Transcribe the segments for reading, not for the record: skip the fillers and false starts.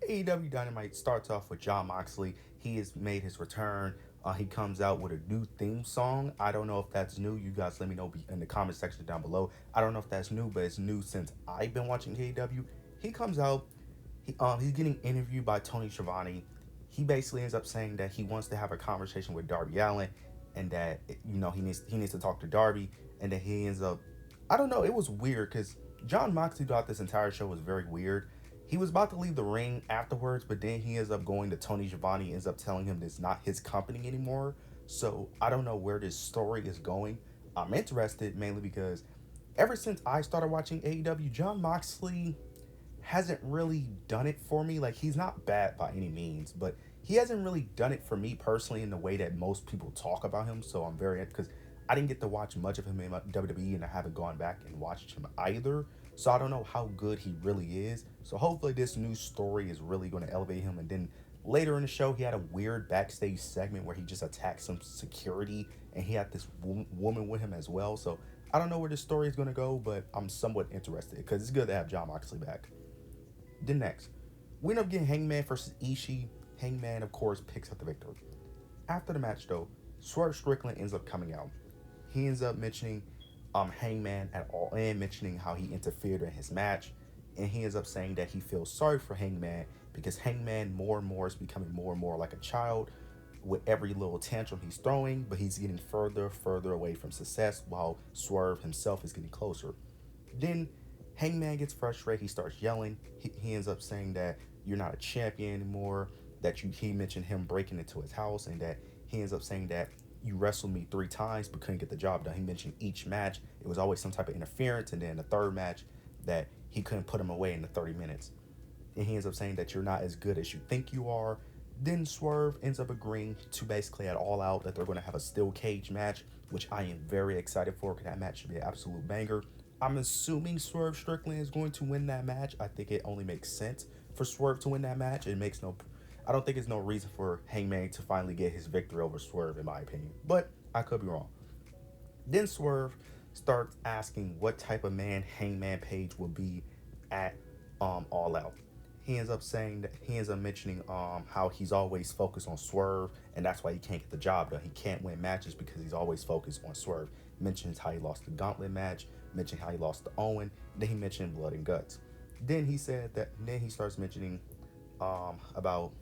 AEW Dynamite starts off with Jon Moxley. He has made his return. He comes out with a new theme song. I don't know if that's new. You guys let me know in the comment section down below. I don't know if that's new, but it's new since I've been watching AEW. He comes out. He's getting interviewed by Tony Schiavone. He basically ends up saying that he wants to have a conversation with Darby Allin, and that he needs to talk to Darby, and then he ends up. I don't know. It was weird because Jon Moxley throughout this entire show was very weird. He was about to leave the ring afterwards, but then he ends up going to Tony Schiavone, ends up telling him it's not his company anymore. So I don't know where this story is going. I'm interested mainly because ever since I started watching AEW, Jon Moxley hasn't really done it for me. Like, he's not bad by any means, but he hasn't really done it for me personally in the way that most people talk about him. So I'm very, because I didn't get to watch much of him in WWE, and I haven't gone back and watched him either. So I don't know how good he really is. So hopefully this new story is really going to elevate him. And then later in the show, he had a weird backstage segment where he just attacked some security, and he had this woman with him as well. So I don't know where this story is going to go, but I'm somewhat interested because it's good to have Jon Moxley back. Then next, we end up getting Hangman versus Ishii. Hangman, of course, picks up the victory. After the match, though, Swerve Strickland ends up coming out. He ends up mentioning Hangman at All In, mentioning how he interfered in his match, and he ends up saying that he feels sorry for Hangman because Hangman more and more is becoming more and more like a child with every little tantrum he's throwing, but he's getting further away from success while Swerve himself is getting closer. Then Hangman gets frustrated. He starts yelling. He ends up saying that you're not a champion anymore. He mentioned him breaking into his house, and that he ends up saying that you wrestled me 3 times but couldn't get the job done. He mentioned each match it was always some type of interference, and then the third match that he couldn't put him away in the 30 minutes. And he ends up saying that you're not as good as you think you are. Then Swerve ends up agreeing to basically at All Out that they're going to have a steel cage match, which I am very excited for because that match should be an absolute banger. I'm assuming Swerve Strickland is going to win that match. I think it only makes sense for Swerve to win that match. I don't think there's no reason for Hangman to finally get his victory over Swerve, in my opinion. But I could be wrong. Then Swerve starts asking what type of man Hangman Page will be at All Out. He ends up mentioning how he's always focused on Swerve, and that's why he can't get the job done. He can't win matches because he's always focused on Swerve. Mentions how he lost the gauntlet match, mentioned how he lost to Owen, then he mentioned blood and guts. Then he said that then he starts mentioning about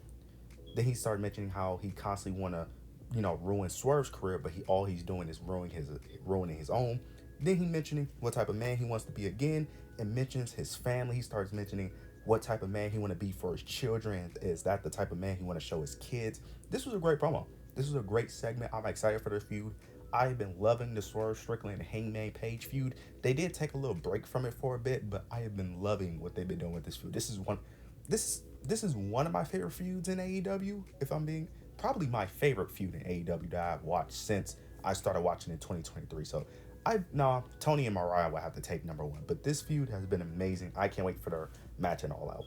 then he started mentioning how he constantly wanna, ruin Swerve's career, but all he's doing is ruining his own. Then he mentioning what type of man he wants to be again, and mentions his family. He starts mentioning what type of man he want to be for his children. Is that the type of man he want to show his kids? This was a great promo. This was a great segment. I'm excited for the feud. I've been loving the Swerve Strickland and Hangman Page feud. They did take a little break from it for a bit, but I have been loving what they've been doing with this feud. This is one of my favorite feuds in AEW. If I'm being probably my favorite feud in AEW that I've watched since I started watching in 2023. So Tony and Mariah will have to take number one. But this feud has been amazing. I can't wait for their match and All Out.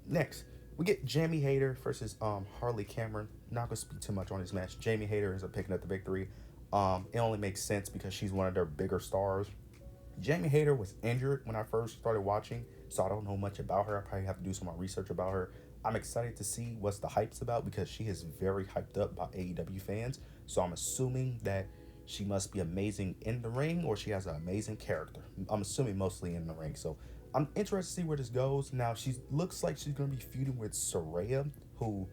Next, we get Jamie Hayter versus Harley Cameron. Not gonna speak too much on this match. Jamie Hayter ends up picking up the victory. It only makes sense because she's one of their bigger stars. Jamie Hayter was injured when I first started watching, so I don't know much about her. I probably have to do some more research about her. I'm excited to see what's the hype's about because she is very hyped up by AEW fans. So I'm assuming that she must be amazing in the ring, or she has an amazing character. I'm assuming mostly in the ring. So I'm interested to see where this goes. Now, she looks like she's going to be feuding with Saraya, who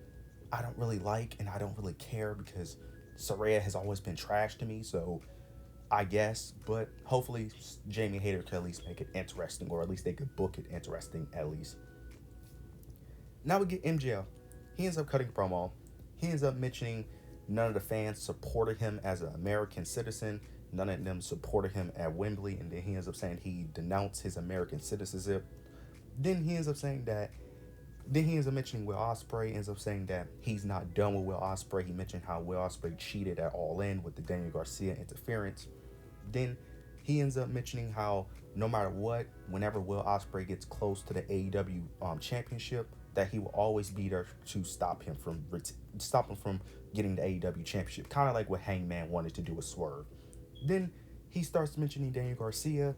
I don't really like and I don't really care because Saraya has always been trash to me. So I guess, but hopefully Jamie Hayter could at least make it interesting, or at least they could book it interesting at least. Now we get MJF. He ends up cutting a promo. He ends up mentioning none of the fans supported him as an American citizen. None of them supported him at Wembley, and then he ends up saying he denounced his American citizenship. Then he ends up mentioning Will Ospreay. Ends up saying that he's not done with Will Ospreay. He mentioned how Will Ospreay cheated at All In with the Daniel Garcia interference. Then he ends up mentioning how no matter what, whenever Will Ospreay gets close to the AEW championship, that he will always be there to stop him from getting the AEW championship, kind of like what Hangman wanted to do with Swerve. Then he starts mentioning Daniel Garcia.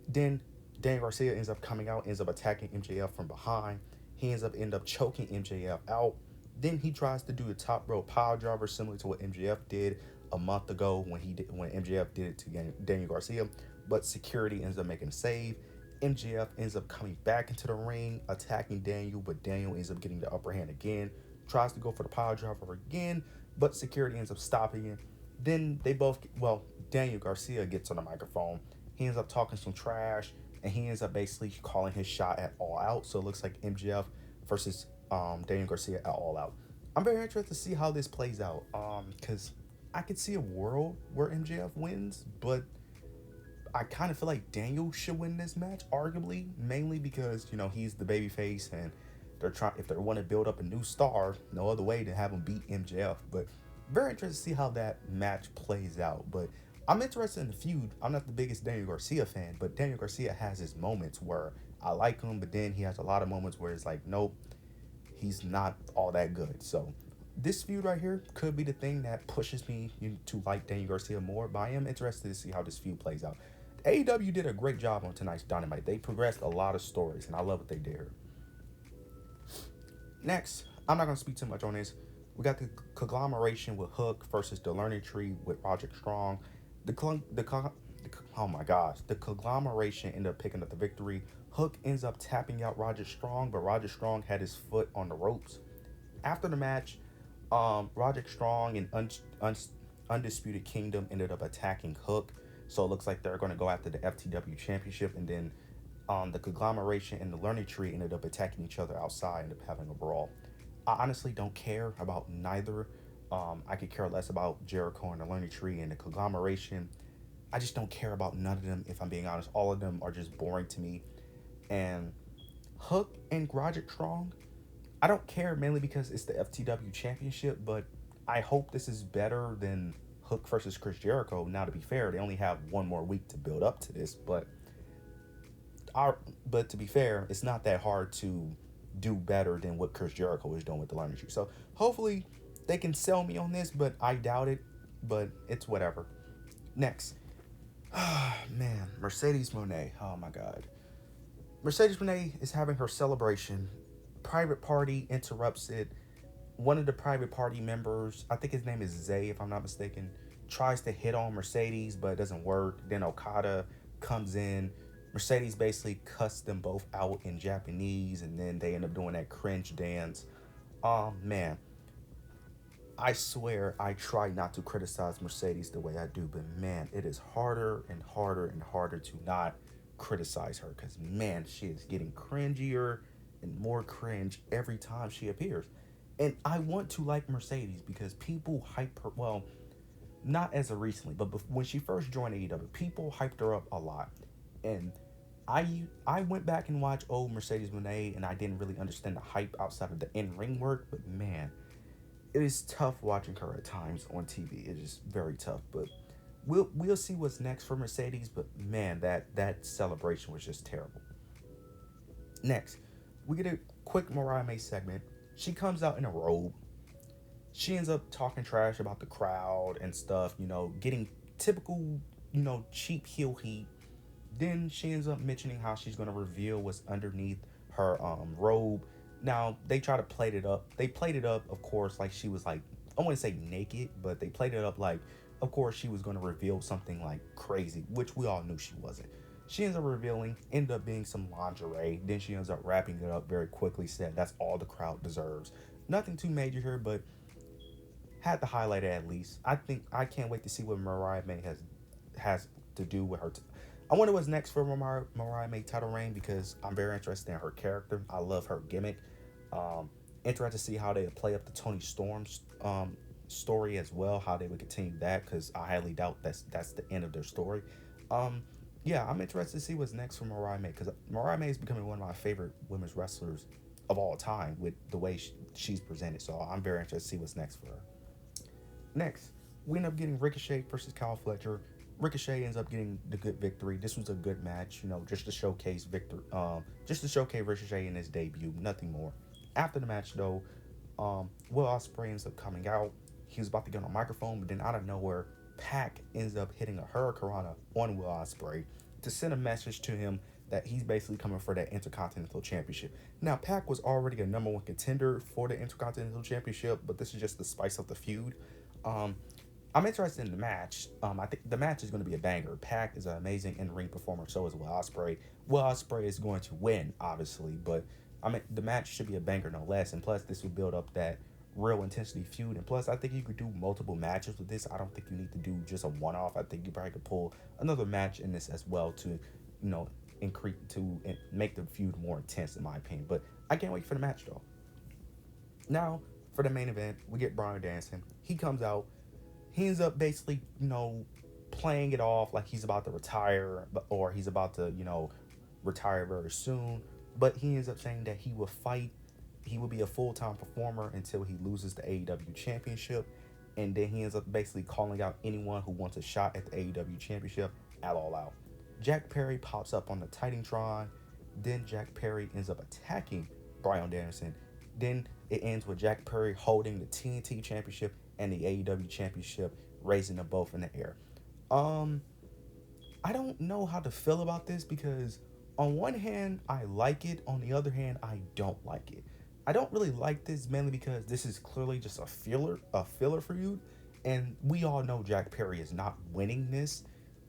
Then Daniel Garcia ends up coming out, ends up attacking MJF from behind. He end up choking MJF out. Then he tries to do a top rope pile driver similar to what MJF did a month ago when MJF did it to Daniel Garcia, but security ends up making a save. MJF ends up coming back into the ring, attacking Daniel, but Daniel ends up getting the upper hand again. Tries to go for the pile driver again, but security ends up stopping it. Then Daniel Garcia gets on the microphone. He ends up talking some trash, and he ends up basically calling his shot at All Out. So it looks like MJF versus Daniel Garcia at All Out. I'm very interested to see how this plays out, because I could see a world where MJF wins, but I kind of feel like Daniel should win this match, arguably, mainly because, he's the babyface, and if they want to build up a new star, no other way to have him beat MJF. But very interested to see how that match plays out. But I'm interested in the feud. I'm not the biggest Daniel Garcia fan, but Daniel Garcia has his moments where I like him, but then he has a lot of moments where it's like, nope, he's not all that good. So this feud right here could be the thing that pushes me to like Daniel Garcia more, but I am interested to see how this feud plays out. AEW did a great job on tonight's Dynamite. They progressed a lot of stories, and I love what they did here. Next, I'm not going to speak too much on this. We got the conglomeration with Hook versus the Learning Tree with Roderick Strong. Oh my gosh. The conglomeration ended up picking up the victory. Hook ends up tapping out Roderick Strong, but Roderick Strong had his foot on the ropes. After the match, Roderick Strong and Undisputed Kingdom ended up attacking Hook. So it looks like they're going to go after the FTW Championship, and then the conglomeration and the Learning Tree ended up attacking each other outside and ended up having a brawl. I honestly don't care about neither. I could care less about Jericho and the Learning Tree and the conglomeration. I just don't care about none of them, if I'm being honest. All of them are just boring to me. And Hook and Roderick Strong, I don't care mainly because it's the FTW Championship, but I hope this is better than Hook versus Chris Jericho. Now, to be fair, they only have one more week to build up to this, but to be fair, it's not that hard to do better than what Chris Jericho is doing with the Learning Tree. So hopefully they can sell me on this, but I doubt it. But it's whatever. Next, man, Mercedes Monae. Oh my God, Mercedes Monae is having her celebration. Private party interrupts it. One of the private party members, I think his name is Zay, if I'm not mistaken, tries to hit on Mercedes, but it doesn't work. Then Okada comes in. Mercedes basically cussed them both out in Japanese, and then they end up doing that cringe dance. Man, I swear I try not to criticize Mercedes the way I do, but man, it is harder and harder and harder to not criticize her, because man, she is getting cringier and more cringe every time she appears. And I want to like Mercedes because people hype her, well, not as of recently, but when she first joined AEW, people hyped her up a lot. And I went back and watched old Mercedes Moné, and I didn't really understand the hype outside of the in-ring work, but man, it is tough watching her at times on TV. It is very tough, but we'll see what's next for Mercedes, but man, that celebration was just terrible. Next, we get a quick Mariah May segment. She comes out in a robe. She ends up talking trash about the crowd and stuff, getting typical, cheap heel heat. Then she ends up mentioning how she's going to reveal what's underneath her robe. Now, they try to play it up. They played it up, of course, like she was like, I want to say naked, but they played it up like, of course, she was going to reveal something like crazy, which we all knew she wasn't. She ends up revealing, ended up being some lingerie. Then she ends up wrapping it up very quickly, said that's all the crowd deserves. Nothing too major here, but had to highlight it at least. I can't wait to see what Mariah May has to do with her. I wonder what's next for Mariah May title reign, because I'm very interested in her character. I love her gimmick. Interested to see how they play up the Toni Storm's story as well, how they would continue that, because I highly doubt that's the end of their story. Yeah, I'm interested to see what's next for Mariah May, because Mariah May is becoming one of my favorite women's wrestlers of all time with the way she's presented. So I'm very interested to see what's next for her. Next, we end up getting Ricochet versus Kyle Fletcher. Ricochet ends up getting the good victory. This was a good match, just to showcase Ricochet in his debut, nothing more. After the match, though, Will Ospreay ends up coming out. He was about to get on a microphone, but then out of nowhere, Pac ends up hitting a Hurricanrana on Will Ospreay to send a message to him that he's basically coming for that Intercontinental Championship. Now, Pac was already a number one contender for the Intercontinental Championship, but this is just the spice of the feud. Um, I'm interested in the match. I think the match is going to be a banger. Pac is an amazing in-ring performer. So is Will Ospreay. Will Ospreay is going to win, obviously, but I mean the match should be a banger no less. And plus, this will build up that real intensity feud. And plus, I think you could do multiple matches with this. I don't think you need to do just a one-off. I think you probably could pull another match in this as well to, increase to make the feud more intense, in my opinion. But I can't wait for the match though. Now, for the main event, we get Bryan Danson. He comes out. He ends up basically, playing it off like he's about to retire, or he's about to, retire very soon. But he ends up saying that he will fight. He will be a full-time performer until he loses the AEW Championship. And then he ends up basically calling out anyone who wants a shot at the AEW Championship at All Out. Jack Perry pops up on the Titantron. Then Jack Perry ends up attacking Bryan Danielson. Then it ends with Jack Perry holding the TNT Championship and the AEW Championship, raising them both in the air. I don't know how to feel about this because on one hand, I like it. On the other hand, I don't like it. I don't really like this mainly because this is clearly just a filler for you. And we all know Jack Perry is not winning this.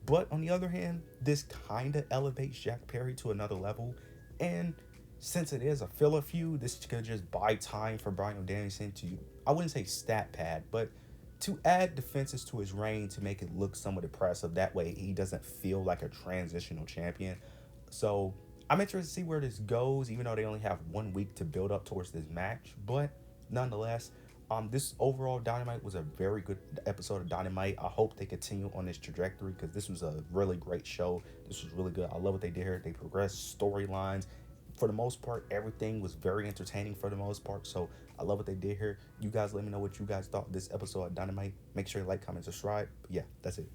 But on the other hand, this kind of elevates Jack Perry to another level. And since it is a filler feud, this could just buy time for Bryan Danielson to, I wouldn't say stat pad, but to add defenses to his reign to make it look somewhat impressive. That way he doesn't feel like a transitional champion. So I'm interested to see where this goes, even though they only have 1 week to build up towards this match. But nonetheless, this overall Dynamite was a very good episode of Dynamite. I hope they continue on this trajectory because this was a really great show. This was really good. I love what they did here. They progressed storylines. For the most part, everything was very entertaining for the most part. So I love what they did here. You guys let me know what you guys thought of this episode of Dynamite. Make sure you like, comment, subscribe. But yeah, that's it.